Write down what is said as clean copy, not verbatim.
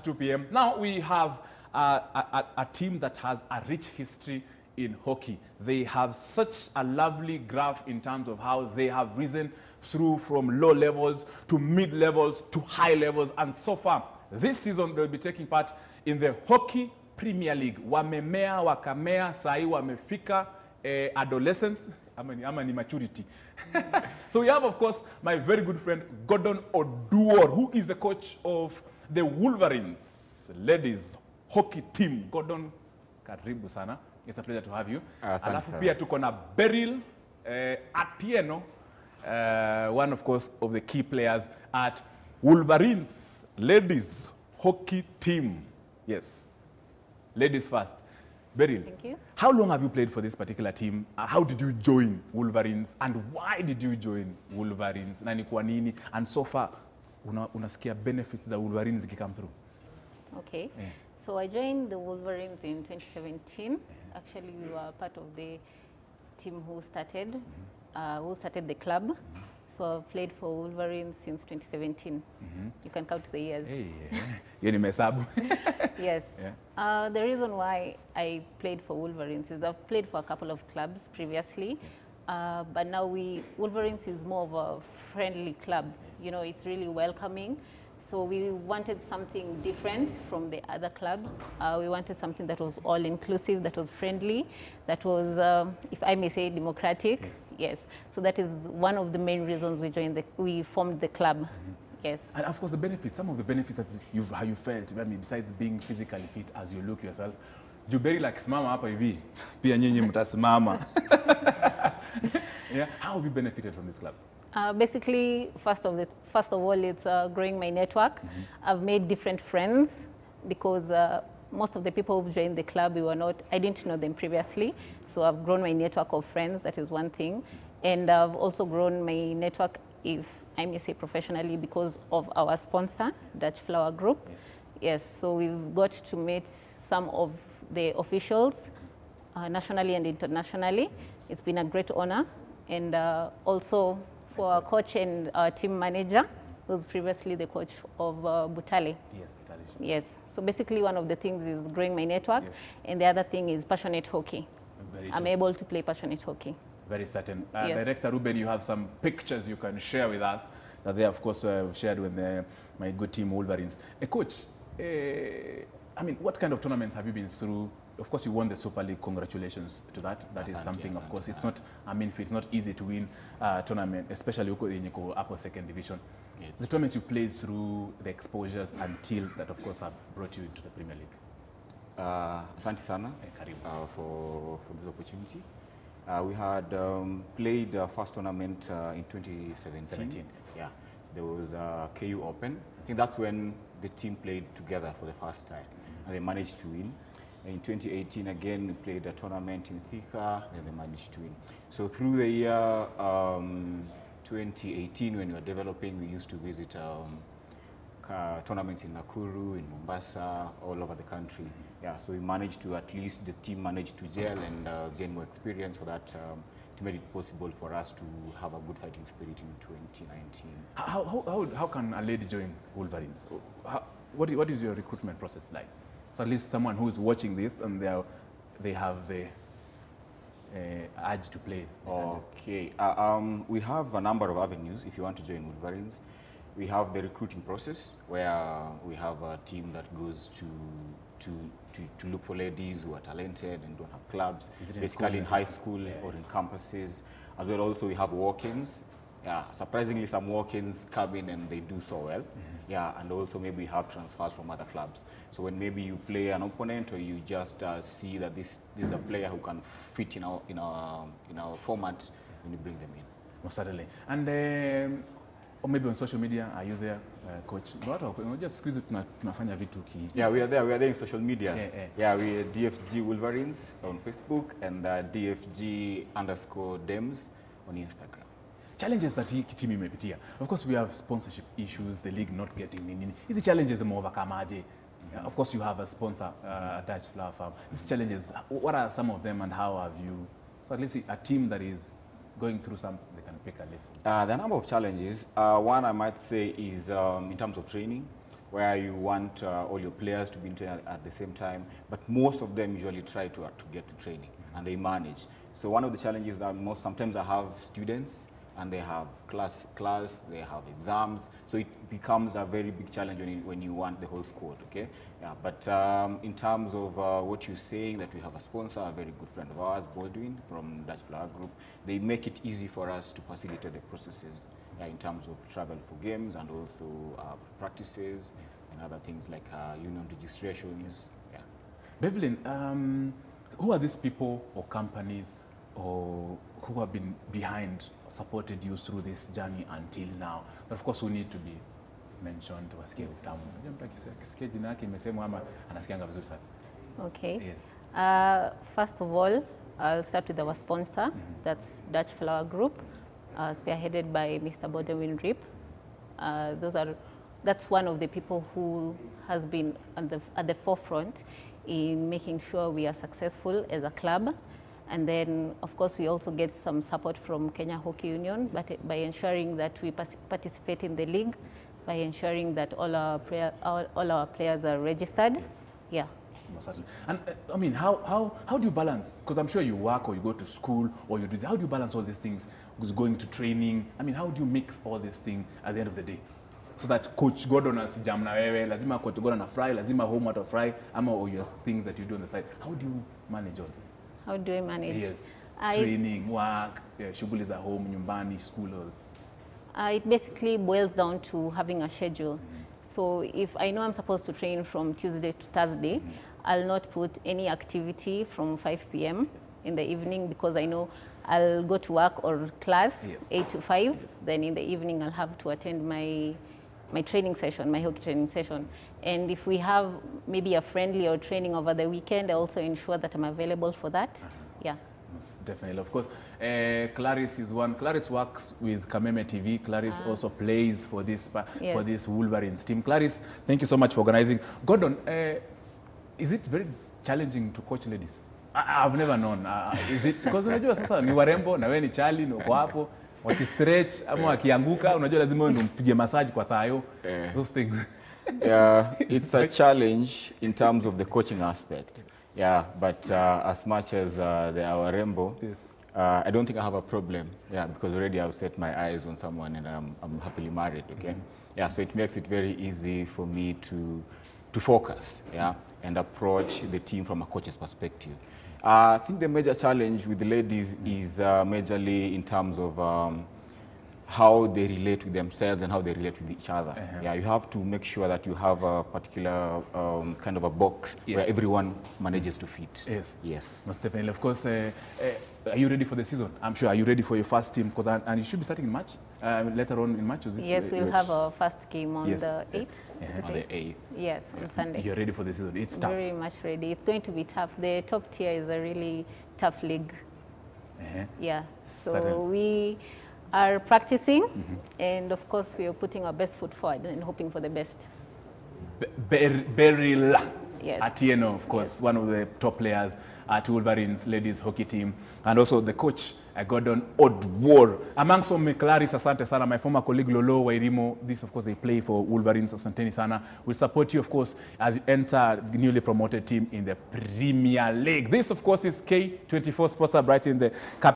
2 p.m. Now we have a team that has a rich history in hockey. They have such a lovely graph in terms of how they have risen through from low levels to mid levels to high levels, and so far this season they'll be taking part in the Hockey Premier League. Wamemea, wakamea, sai wamefika adolescence, ama ni maturity. So we have, of course, my very good friend Gordon Oduor, who is the coach of the Wolverines ladies hockey team. Gordon, karibu sana. It's a pleasure to have you. Alafu pia tuko na Beryl Atieno, one of course of the key players at Wolverines ladies hockey team. Yes, ladies first. Beryl, thank you. How long have you played for this particular team? How did you join Wolverines, and why did you join Wolverines? Na ni kwa nini? And so far, unasikia benefits that Wolverines come through? Okay. Yeah. So I joined the Wolverines in 2017. Actually, we were part of the team who started the club. So I've played for Wolverines since 2017. You can count the years. Hey, yes. Yeah. The reason why I played for Wolverines is I've played for a couple of clubs previously, but now Wolverines is more of a friendly club. Yes. You know, it's really welcoming. So we wanted something different from the other clubs. We wanted something that was all-inclusive, that was friendly, that was, if I may say, democratic. Yes. Yes. So that is one of the main reasons we formed the club. Yes. And of course, the benefits, some of the benefits that how you felt, I mean, besides being physically fit as you look yourself, Juberi like simama hapa hivi, pia nyinyi mtasimama. Yeah. How have you benefited from this club? Basically, first of all, it's growing my network. I've made different friends because most of the people who've joined the club, I didn't know them previously. So I've grown my network of friends, that is one thing. And I've also grown my network, if I may say professionally, because of our sponsor, Dutch Flower Group. Yes. Yes, so we've got to meet some of the officials, nationally and internationally. It's been a great honor. And also, for our coach and our team manager, who was previously the coach of Butale. Yes, Butale. Yes. So basically one of the things is growing my network, yes. And the other thing is passionate hockey. I'm able to play passionate hockey. Very certain. Yes. Director Ruben, you have some pictures you can share with us that they, of course, shared with my good team Wolverines. Coach, I mean, what kind of tournaments have you been through? Of course, you won the Super League. Congratulations to that. That is something, of course, it's not, I mean, it's not easy to win a tournament, especially in your upper second division. Yes. The tournaments you played through, the exposures until that, of course, have brought you to the Premier League. Asante sana for this opportunity. We had played the first tournament in 2017. Yeah, there was KU Open. I think that's when the team played together for the first time, and they managed to win. In 2018, again, we played a tournament in Thika, and they managed to win. So through the year 2018, when we were developing, we used to visit tournaments in Nakuru, in Mombasa, all over the country. Yeah, so we managed to, at least the team managed to gel and gain more experience for that. To make it possible for us to have a good fighting spirit in 2019. How can a lady join Wolverines? What is your recruitment process like? So at least someone who is watching this and they have the urge to play. Okay. We have a number of avenues if you want to join Wolverines. We have the recruiting process where we have a team that goes to look for ladies who are talented and don't have clubs, basically in high school or in campuses. As well, also we have walk-ins. Yeah, surprisingly, some walk-ins come in and they do so well. Yeah, and also maybe we have transfers from other clubs. So when maybe you play an opponent or you just see that this is a player who can fit in our format, then you bring them in. Most certainly. And or maybe on social media, are you there, Coach? Just squeeze it. Yeah, we are there. We are there in social media. Yeah, we are DFG Wolverines on Facebook and DFG_Dems on Instagram. Challenges that team imepitia. Of course, we have sponsorship issues, the league not getting in. These challenges are more overcome. Of course, you have a sponsor, Dutch Flower Farm. These challenges, what are some of them and how have you, so at least a team that is going through something, they can pick a leaf? The number of challenges, one I might say is in terms of training. where you want all your players to be in training at the same time, but most of them usually try to get to training, and they manage. So one of the challenges that sometimes I have students, and they have class, they have exams, so it becomes a very big challenge when you want the whole squad, okay? Yeah, but in terms of what you're saying, that we have a sponsor, a very good friend of ours, Baldwin, from Dutch Flower Group, they make it easy for us to facilitate the processes in terms of travel for games, and also practices, and other things like union registrations. Yeah. Bevelyn, who are these people or companies or who have been behind, supported you through this journey until now? But of course, who need to be mentioned, wasikie utamu. Mtu akisikia jina yake imesemwa ama anasikianga vizuri sana. Okay. Yes. First of all, I'll start with our sponsor. That's Dutch Flower Group, spearheaded by Mr. Bodewin Rip. That's one of the people who has been at the forefront in making sure we are successful as a club. And then, of course, we also get some support from Kenya Hockey Union, but by ensuring that we participate in the league, by ensuring that all our players are registered. Yes. Yeah. Certainly. And I mean, how do you balance? Because I'm sure you work or you go to school or you do. How do you balance all these things? Going to training. I mean, how do you mix all these things at the end of the day? So that Coach Gordon asijam na wewe, lazima Coach Gordon afurahi, lazima home atafurahi, ama all your things that you do on the side. How do you manage all this? How do I manage? Yes. Training, work, shughuli za home, nyumbani, school. It basically boils down to having a schedule. So if I know I'm supposed to train from Tuesday to Thursday, I'll not put any activity from 5 p.m. in the evening, because I know I'll go to work or class 8 to 5. Then in the evening I'll have to attend my training session, my hockey training session. And if we have maybe a friendly or training over the weekend, I also ensure that I'm available for that. Yeah. Most definitely. Of course, Clarice is one. Clarice works with Kameme TV. Clarice also plays for this Wolverines team. Clarice, thank you so much for organizing. Gordon, is it very challenging to coach ladies? I've never known. Is it because unajua sasa ni warembo na wewe ni chali na uko hapo wakistretch ama wakianguka unajua lazima ndio mpige massage kwa thayo. Those things. Yeah, it's a challenge in terms of the coaching aspect. Yeah, but as much as our Rainbow, I don't think I have a problem. Yeah, because already I've set my eyes on someone and I'm happily married. Okay. Yeah, so it makes it very easy for me to focus. Yeah, and approach the team from a coach's perspective. I think the major challenge with the ladies is majorly in terms of how they relate with themselves and how they relate with each other. Yeah, you have to make sure that you have a particular kind of a box where everyone manages to fit. Yes. Yes. Most definitely. Of course, are you ready for the season? I'm sure. Are you ready for your first team? And you should be starting in March, later on in March. Yes, we'll have our first game on the 8th. On the 8th. Yes, on Sunday. You're ready for the season? It's tough. Very much ready. It's going to be tough. The top tier is a really tough league. Yeah. So Certainly. we are practicing, and of course we are putting our best foot forward and hoping for the best. Beryl Yes. Atieno, of course, one of the top players at Wolverines ladies hockey team, and also the coach, Gordon Odwor. Among some, Clarice, asante sana, my former colleague Lolo Wairimo. This, of course, they play for Wolverines. Asanteni sana. We support you, of course, as you enter the newly promoted team in the Premier League. This, of course, is K24 Sports Hub right in the capital.